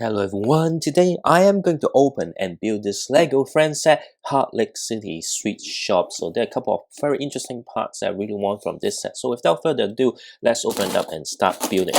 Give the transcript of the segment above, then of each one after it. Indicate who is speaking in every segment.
Speaker 1: Hello everyone, today I am going to open and build this LEGO friend set Heartlake City Sweet Shop. So there are a couple of very interesting parts that I really want from this set. So without further ado, let's open it up and start building.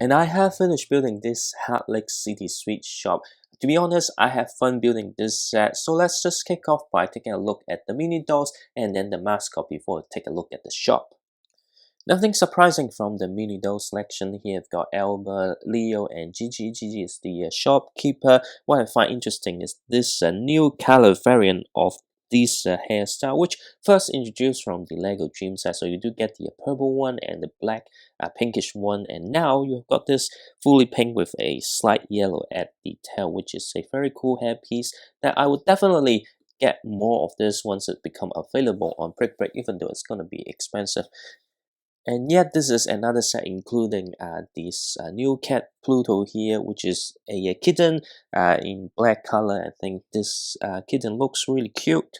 Speaker 1: And I have finished building this Heartlake City Sweet Shop. To be honest, I have fun building this set, so let's just kick off by taking a look at the mini dolls and then the mascot before we take a look at the shop. Nothing surprising from the mini doll selection here. We've got Elba, Leo, and Gigi. Gigi is the shopkeeper. What I find interesting is this new color variant of this hairstyle, which first introduced from the Lego Dream set. So you do get the purple one and the black pinkish one, and now you've got this fully pink with a slight yellow at the tail, which is a very cool hairpiece that I would definitely get more of this once it become available on Brick Break, even though it's gonna be expensive. And yet this is another set including this new cat Pluto here, which is a kitten in black color. I think this kitten looks really cute.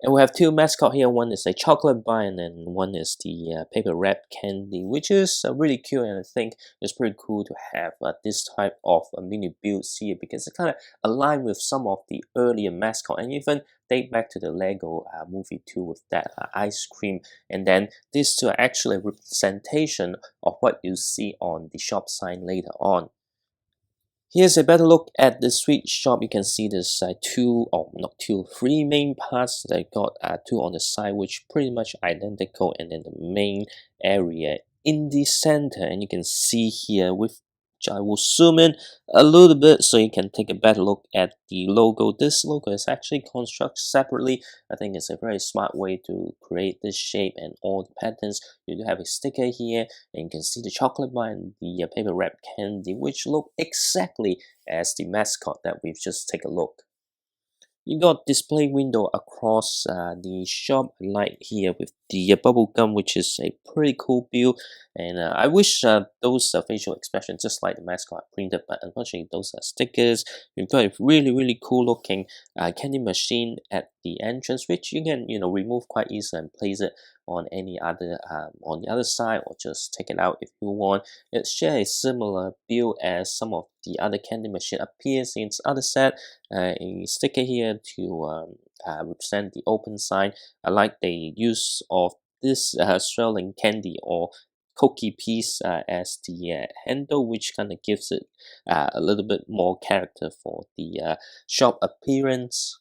Speaker 1: And we have two mascots here. One is a chocolate bar and then one is the paper wrap candy, which is really cute, and I think it's pretty cool to have this type of mini builds here because it kind of align with some of the earlier mascot and even date back to the Lego movie too with that ice cream. And then these two are actually a representation of what you see on the shop sign later on. Here's a better look at the sweet shop. You can see there's three main parts. They got two on the side, which pretty much identical, and then the main area in the center. And you can see here with I will zoom in a little bit so you can take a better look at the logo. This logo is actually constructed separately. I think it's a very smart way to create this shape and all the patterns. You do have a sticker here, and you can see the chocolate bar and the paper wrap candy, which look exactly as the mascot that we've just taken a look. You got display window across the shop light here with the bubble gum, which is a pretty cool build. And I wish those facial expressions, just like the mascot, are printed, but unfortunately those are stickers. You've got a really cool looking candy machine at the entrance, which you can remove quite easily and place it on any other on the other side, or just take it out if you want. It shares a similar build as some of the other candy machine appears in its other set. A sticker here to represent the open sign. I like the use of this swirling candy or cookie piece as the handle, which kind of gives it a little bit more character for the shop appearance.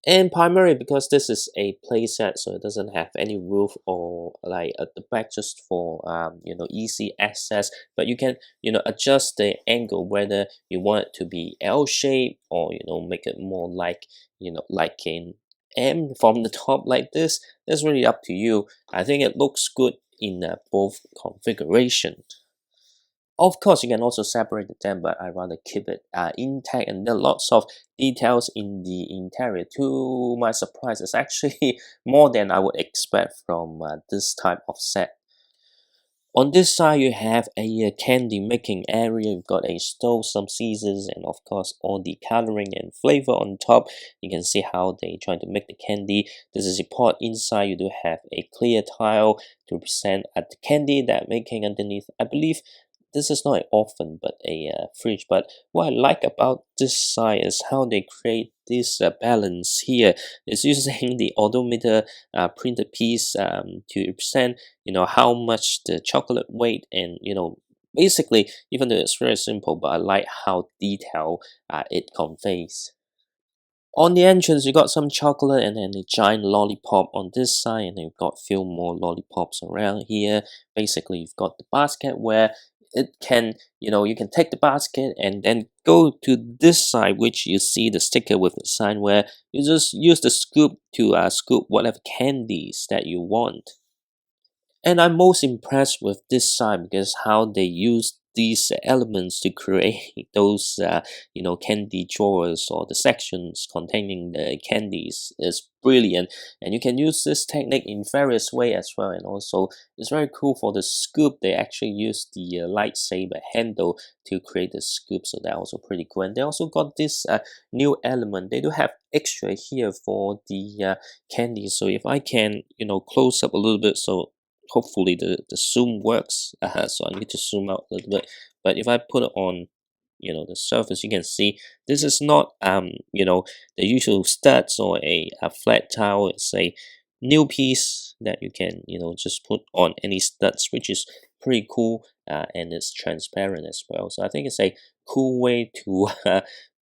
Speaker 1: And primarily because this is a playset, so it doesn't have any roof or like at the back, just for easy access. But you can adjust the angle whether you want it to be L shape or make it more like like an M from the top like this. That's really up to you. I think it looks good in both configurations. Of course, you can also separate them, but I rather keep it intact, and there are lots of details in the interior. To my surprise, it's actually more than I would expect from this type of set. On this side, you have a candy making area. You've got a stove, some scissors, and of course all the coloring and flavor on top. You can see how they trying to make the candy. This is a pot inside. You do have a clear tile to represent the candy that making underneath. I believe this is not an oven but a fridge. But what I like about this side is how they create this balance here. It's using the odometer printed piece to represent how much the chocolate weight, and basically, even though it's very simple, but I like how detailed it conveys. On the entrance, you got some chocolate and then a giant lollipop on this side, and you've got a few more lollipops around here. Basically, you've got the basket where it can, you can take the basket and then go to this side, which you see the sticker with the sign where you just use the scoop to scoop whatever candies that you want. And I'm most impressed with this side because how they use these elements to create those candy drawers or the sections containing the candies is brilliant. And you can use this technique in various ways as well. And also it's very cool for the scoop. They actually use the lightsaber handle to create the scoop, so that's also pretty cool. And they also got this new element. They do have extra here for the candy. So if I can close up a little bit, so hopefully the zoom works. So I need to zoom out a little bit, but if I put it on the surface, you can see this is not the usual studs or a flat tile. It's a new piece that you can just put on any studs, which is pretty cool, and it's transparent as well. So I think it's a cool way to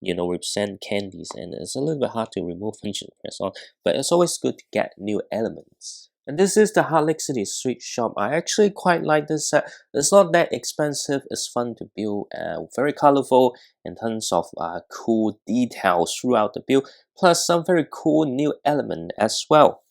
Speaker 1: represent candies, and it's a little bit hard to remove function press on, but it's always good to get new elements. And this is the Heartlake City Sweet Shop. I actually quite like this set. It's not that expensive. It's fun to build. Very colorful in terms of cool details throughout the build, plus some very cool new element as well.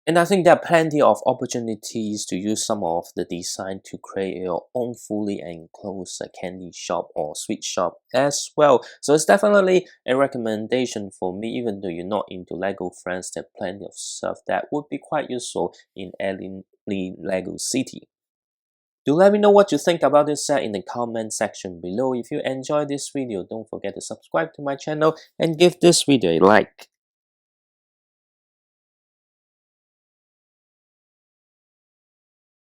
Speaker 1: And I think there are plenty of opportunities to use some of the design to create your own fully enclosed candy shop or sweet shop as well. So it's definitely a recommendation for me, even though you're not into Lego friends. There are plenty of stuff that would be quite useful in any Lego city. Do let me know what you think about this set in the comment section below. If you enjoyed this video, don't forget to subscribe to my channel and give this video a like.